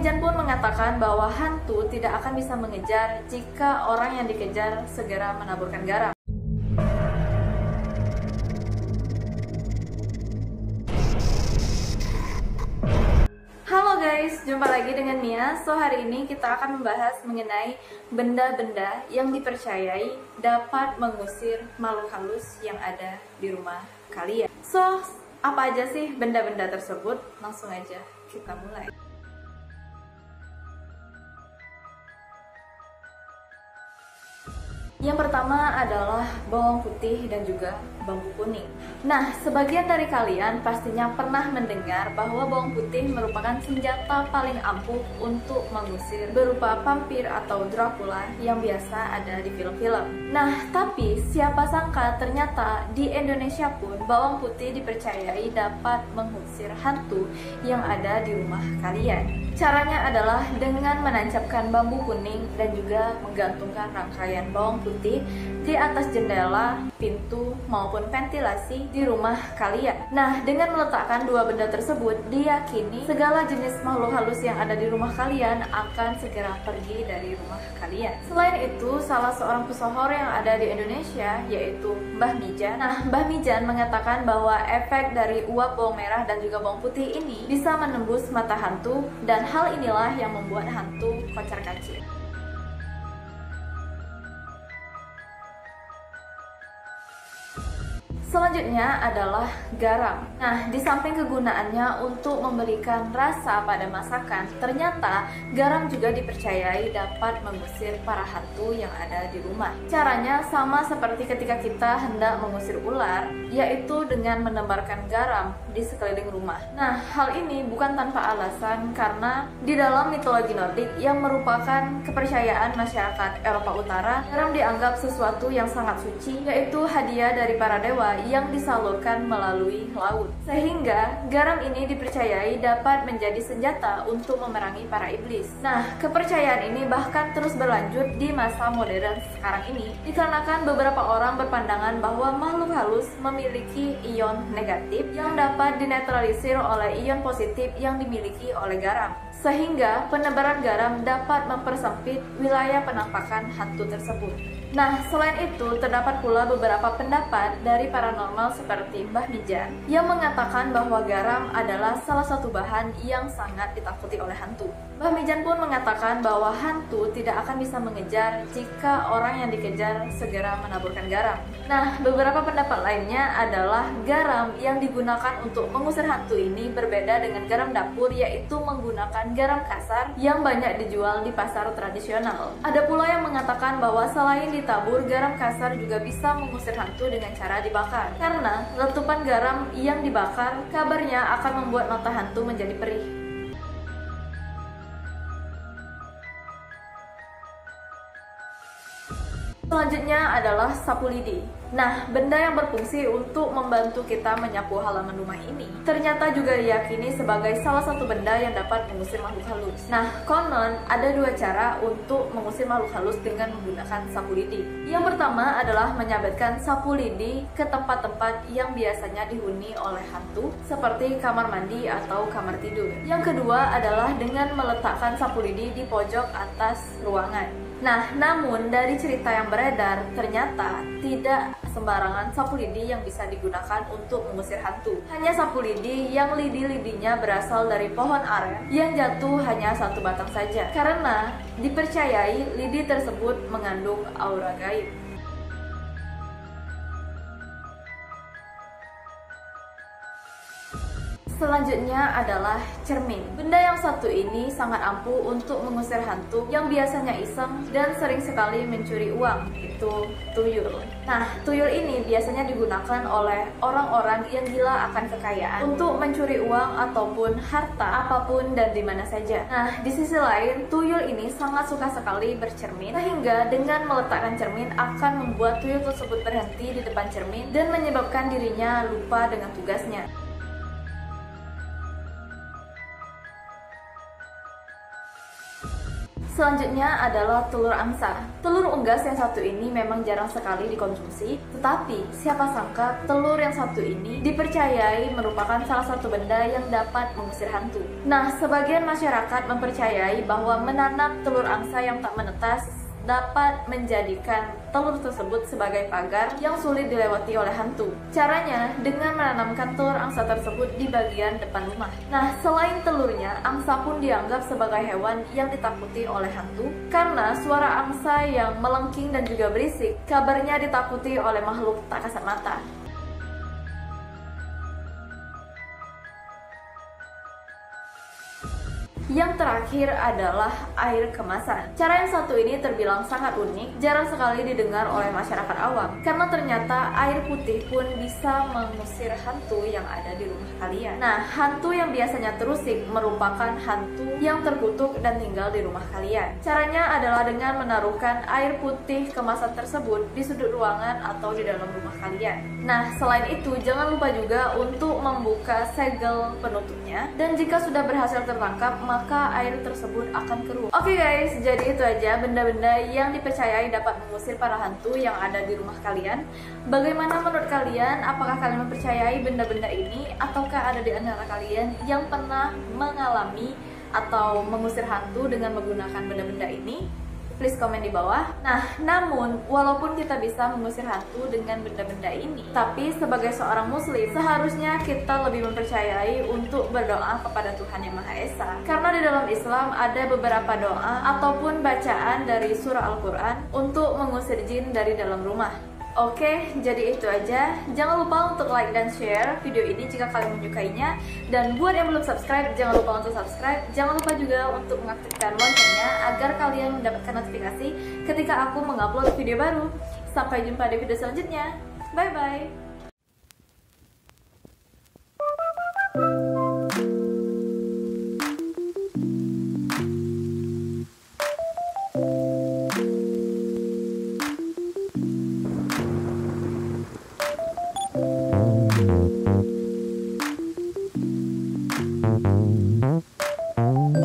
Mijan pun mengatakan bahwa hantu tidak akan bisa mengejar jika orang yang dikejar segera menaburkan garam. Halo guys, jumpa lagi dengan Mia. Hari ini kita akan membahas mengenai benda-benda yang dipercayai dapat mengusir makhluk halus yang ada di rumah kalian. Apa aja sih benda-benda tersebut? Langsung aja kita mulai. Yang pertama adalah bawang putih dan juga bambu kuning. Nah, sebagian dari kalian pastinya pernah mendengar bahwa bawang putih merupakan senjata paling ampuh untuk mengusir berupa vampir atau Dracula yang biasa ada di film-film. Nah, tapi siapa sangka ternyata di Indonesia pun bawang putih dipercayai dapat mengusir hantu yang ada di rumah kalian. Caranya adalah dengan menancapkan bambu kuning dan juga menggantungkan rangkaian bawang putih di atas jendela, pintu, maupun ventilasi di rumah kalian. Nah, dengan meletakkan dua benda tersebut, diyakini segala jenis makhluk halus yang ada di rumah kalian akan segera pergi dari rumah kalian. Selain itu, salah seorang pesohor yang ada di Indonesia, yaitu Mbah Mijan. Nah, Mbah Mijan mengatakan bahwa efek dari uap bawang merah dan juga bawang putih ini bisa menembus mata hantu, dan hal inilah yang membuat hantu kocar-kacir. Selanjutnya adalah garam. Nah, di samping kegunaannya untuk memberikan rasa pada masakan, ternyata garam juga dipercayai dapat mengusir para hantu yang ada di rumah. Caranya sama seperti ketika kita hendak mengusir ular, yaitu dengan menebarkan garam di sekeliling rumah. Nah, hal ini bukan tanpa alasan karena di dalam mitologi Nordik yang merupakan kepercayaan masyarakat Eropa Utara, garam dianggap sesuatu yang sangat suci, yaitu hadiah dari para dewa yang disalurkan melalui laut. Sehingga garam ini dipercayai dapat menjadi senjata untuk memerangi para iblis. Nah, kepercayaan ini bahkan terus berlanjut di masa modern sekarang ini dikarenakan beberapa orang berpandangan bahwa makhluk halus memiliki ion negatif yang dapat dinetralisir oleh ion positif yang dimiliki oleh garam. Sehingga penebaran garam dapat mempersempit wilayah penampakan hantu tersebut. Nah, selain itu, terdapat pula beberapa pendapat dari paranormal seperti Mbah Mijan yang mengatakan bahwa garam adalah salah satu bahan yang sangat ditakuti oleh hantu. Mbah Mijan pun mengatakan bahwa hantu tidak akan bisa mengejar jika orang yang dikejar segera menaburkan garam. Nah, beberapa pendapat lainnya adalah garam yang digunakan untuk mengusir hantu ini berbeda dengan garam dapur, yaitu menggunakan garam kasar yang banyak dijual di pasar tradisional. Ada pula yang mengatakan bahwa selain ditabur, garam kasar juga bisa mengusir hantu dengan cara dibakar. Karena letupan garam yang dibakar kabarnya akan membuat mata hantu menjadi perih. Selanjutnya adalah sapu lidi. Nah, benda yang berfungsi untuk membantu kita menyapu halaman rumah ini ternyata juga diyakini sebagai salah satu benda yang dapat mengusir makhluk halus. Nah, konon ada dua cara untuk mengusir makhluk halus dengan menggunakan sapu lidi. Yang pertama adalah menyabetkan sapu lidi ke tempat-tempat yang biasanya dihuni oleh hantu, seperti kamar mandi atau kamar tidur. Yang kedua adalah dengan meletakkan sapu lidi di pojok atas ruangan. Nah, namun dari cerita yang beredar, ternyata tidak sembarangan sapu lidi yang bisa digunakan untuk mengusir hantu. Hanya sapu lidi yang lidi-lidinya berasal dari pohon aren yang jatuh hanya satu batang saja, karena dipercayai lidi tersebut mengandung aura gaib. Selanjutnya adalah cermin. Benda yang satu ini sangat ampuh untuk mengusir hantu yang biasanya iseng dan sering sekali mencuri uang, itu tuyul. Nah, tuyul ini biasanya digunakan oleh orang-orang yang gila akan kekayaan untuk mencuri uang ataupun harta apapun dan di mana saja. Nah, di sisi lain, tuyul ini sangat suka sekali bercermin, sehingga dengan meletakkan cermin akan membuat tuyul tersebut berhenti di depan cermin dan menyebabkan dirinya lupa dengan tugasnya. Selanjutnya adalah telur angsa. Telur unggas yang satu ini memang jarang sekali dikonsumsi, tetapi siapa sangka telur yang satu ini dipercayai merupakan salah satu benda yang dapat mengusir hantu. Nah, sebagian masyarakat mempercayai bahwa menanam telur angsa yang tak menetas dapat menjadikan telur tersebut sebagai pagar yang sulit dilewati oleh hantu. Caranya dengan menanamkan telur angsa tersebut di bagian depan rumah. Nah, selain telurnya, angsa pun dianggap sebagai hewan yang ditakuti oleh hantu karena suara angsa yang melengking dan juga berisik kabarnya ditakuti oleh makhluk tak kasat mata. Yang terakhir adalah air kemasan. Cara yang satu ini terbilang sangat unik, jarang sekali didengar oleh masyarakat awam karena ternyata air putih pun bisa mengusir hantu yang ada di rumah kalian. Nah, hantu yang biasanya terusik merupakan hantu yang terkutuk dan tinggal di rumah kalian. Caranya adalah dengan menaruhkan air putih kemasan tersebut di sudut ruangan atau di dalam rumah kalian. Nah, selain itu jangan lupa juga untuk membuka segel penutupnya, dan jika sudah berhasil tertangkap maka air tersebut akan keruh. Oke guys, jadi itu aja benda-benda yang dipercayai dapat mengusir para hantu yang ada di rumah kalian. Bagaimana menurut kalian? Apakah kalian mempercayai benda-benda ini? Ataukah ada di antara kalian yang pernah mengalami atau mengusir hantu dengan menggunakan benda-benda ini? Please komen di bawah. Nah, namun walaupun kita bisa mengusir hantu dengan benda-benda ini, tapi sebagai seorang muslim seharusnya kita lebih mempercayai untuk berdoa kepada Tuhan Yang Maha Esa. Karena di dalam Islam ada beberapa doa ataupun bacaan dari surah Al-Quran untuk mengusir jin dari dalam rumah. Oke, jadi itu aja. Jangan lupa untuk like dan share video ini jika kalian menyukainya. Dan buat yang belum subscribe, jangan lupa untuk subscribe. Jangan lupa juga untuk mengaktifkan loncengnya agar kalian mendapatkan notifikasi ketika aku mengupload video baru. Sampai jumpa di video selanjutnya. Bye-bye.